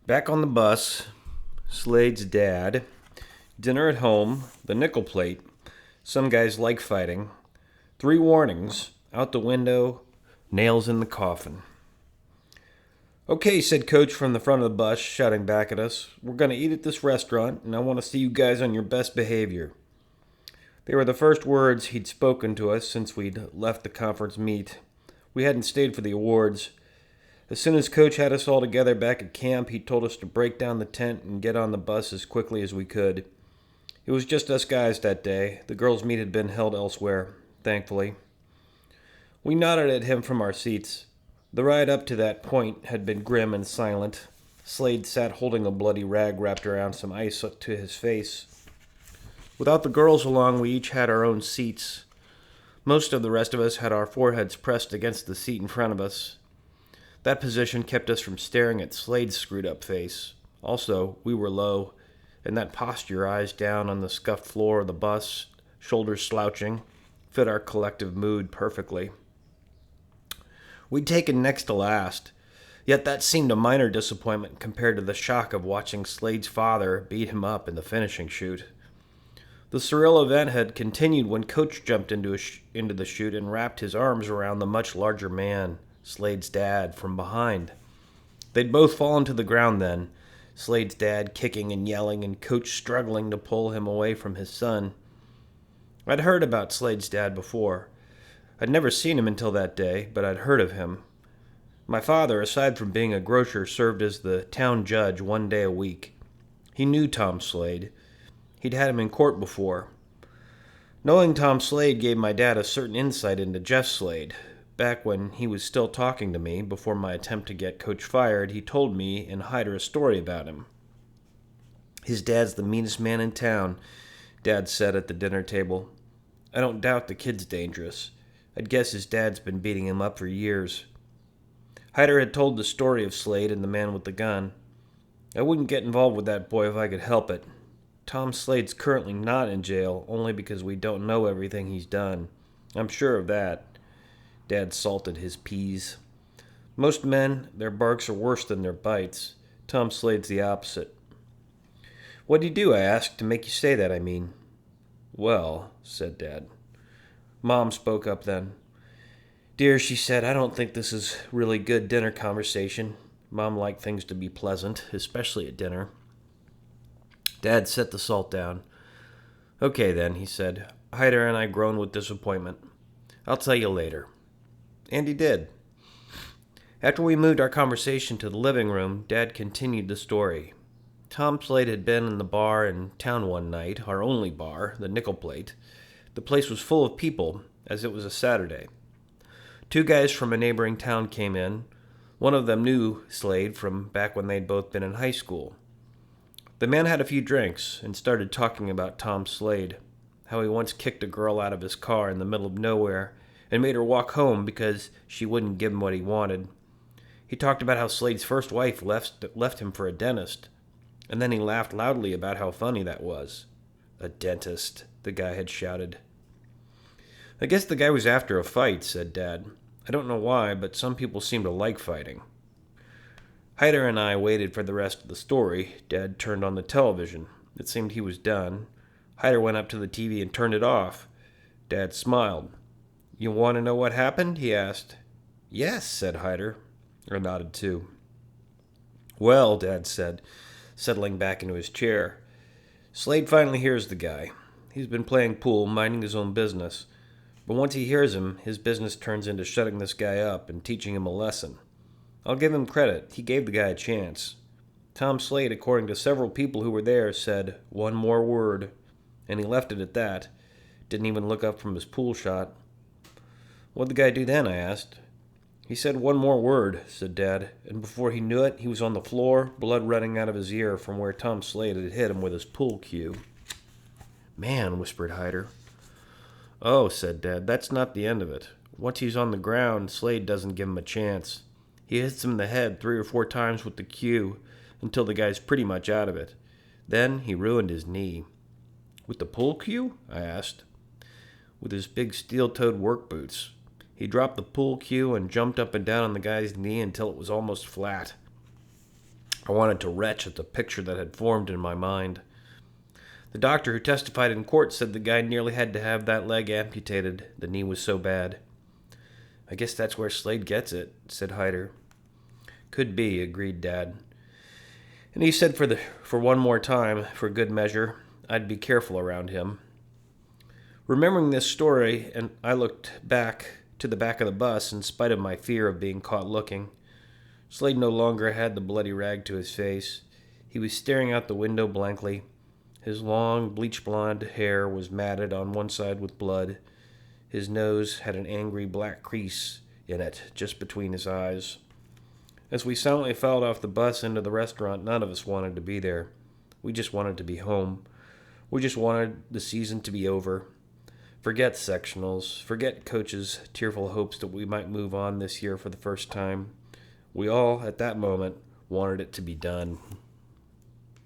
Back on the bus, Slade's dad, dinner at home, the nickel plate, some guys like fighting, 3 warnings, out the window, nails in the coffin. Okay, said Coach from the front of the bus, shouting back at us. We're going to eat at this restaurant, and I want to see you guys on your best behavior. They were the first words he'd spoken to us since we'd left the conference meet. We hadn't stayed for the awards. As soon as Coach had us all together back at camp, he told us to break down the tent and get on the bus as quickly as we could. It was just us guys that day. The girls' meet had been held elsewhere, thankfully. We nodded at him from our seats. The ride up to that point had been grim and silent. Slade sat holding a bloody rag wrapped around some ice to his face. Without the girls along, we each had our own seats. Most of the rest of us had our foreheads pressed against the seat in front of us. That position kept us from staring at Slade's screwed-up face. Also, we were low, and that posture, eyes down on the scuffed floor of the bus, shoulders slouching, fit our collective mood perfectly. We'd taken next to last, yet that seemed a minor disappointment compared to the shock of watching Slade's father beat him up in the finishing chute. The surreal event had continued when Coach jumped into the chute and wrapped his arms around the much larger man, Slade's dad, from behind. They'd both fallen to the ground then, Slade's dad kicking and yelling and Coach struggling to pull him away from his son. I'd heard about Slade's dad before. I'd never seen him until that day, but I'd heard of him. My father, aside from being a grocer, served as the town judge 1 day a week. He knew Tom Slade. He'd had him in court before. Knowing Tom Slade gave my dad a certain insight into Jeff Slade. Back when he was still talking to me, before my attempt to get Coach fired, he told me and Hyder a story about him. His dad's the meanest man in town, Dad said at the dinner table. I don't doubt the kid's dangerous. I'd guess his dad's been beating him up for years. Hyder had told the story of Slade and the man with the gun. I wouldn't get involved with that boy if I could help it. Tom Slade's currently not in jail, only because we don't know everything he's done. I'm sure of that. Dad salted his peas. Most men, their barks are worse than their bites. Tom Slade's the opposite. What'd you do, I asked, to make you say that, I mean? Well, said Dad. Mom spoke up then. Dear, she said, I don't think this is really good dinner conversation. Mom liked things to be pleasant, especially at dinner. Dad set the salt down. Okay then, he said. Hyder and I groaned with disappointment. I'll tell you later. And he did. After we moved our conversation to the living room, Dad continued the story. Tom Slade had been in the bar in town one night, our only bar, the Nickel Plate. The place was full of people, as it was a Saturday. 2 guys from a neighboring town came in. One of them knew Slade from back when they'd both been in high school. The man had a few drinks and started talking about Tom Slade, how he once kicked a girl out of his car in the middle of nowhere and made her walk home because she wouldn't give him what he wanted. He talked about how Slade's first wife left him for a dentist, and then he laughed loudly about how funny that was. A dentist, the guy had shouted. I guess the guy was after a fight, said Dad. I don't know why, but some people seem to like fighting. Hyder and I waited for the rest of the story. Dad turned on the television. It seemed he was done. Hyder went up to the TV and turned it off. Dad smiled. You want to know what happened? He asked. Yes, said Hyder. I nodded too. Well, Dad said, settling back into his chair. Slade finally hears the guy. He's been playing pool, minding his own business. But once he hears him, his business turns into shutting this guy up and teaching him a lesson. I'll give him credit. He gave the guy a chance. Tom Slade, according to several people who were there, said, one more word. And he left it at that. Didn't even look up from his pool shot. What'd the guy do then? I asked. He said one more word, said Dad, and before he knew it, he was on the floor, blood running out of his ear from where Tom Slade had hit him with his pool cue. Man, whispered Hyder. Oh, said Dad, that's not the end of it. Once he's on the ground, Slade doesn't give him a chance. He hits him in the head 3 or 4 times with the cue until the guy's pretty much out of it. Then he ruined his knee. With the pool cue? I asked. With his big steel-toed work boots. He dropped the pool cue and jumped up and down on the guy's knee until it was almost flat. I wanted to retch at the picture that had formed in my mind. The doctor who testified in court said the guy nearly had to have that leg amputated. The knee was so bad. I guess that's where Slade gets it, said Hyder. Could be, agreed Dad. And he said for one more time, for good measure, I'd be careful around him. Remembering this story, and I looked back to the back of the bus in spite of my fear of being caught looking. Slade no longer had the bloody rag to his face. He was staring out the window blankly. His long, bleach-blonde hair was matted on one side with blood. His nose had an angry black crease in it just between his eyes. As we silently filed off the bus into the restaurant, none of us wanted to be there. We just wanted to be home. We just wanted the season to be over. Forget sectionals. Forget Coach's tearful hopes that we might move on this year for the first time. We all, at that moment, wanted it to be done.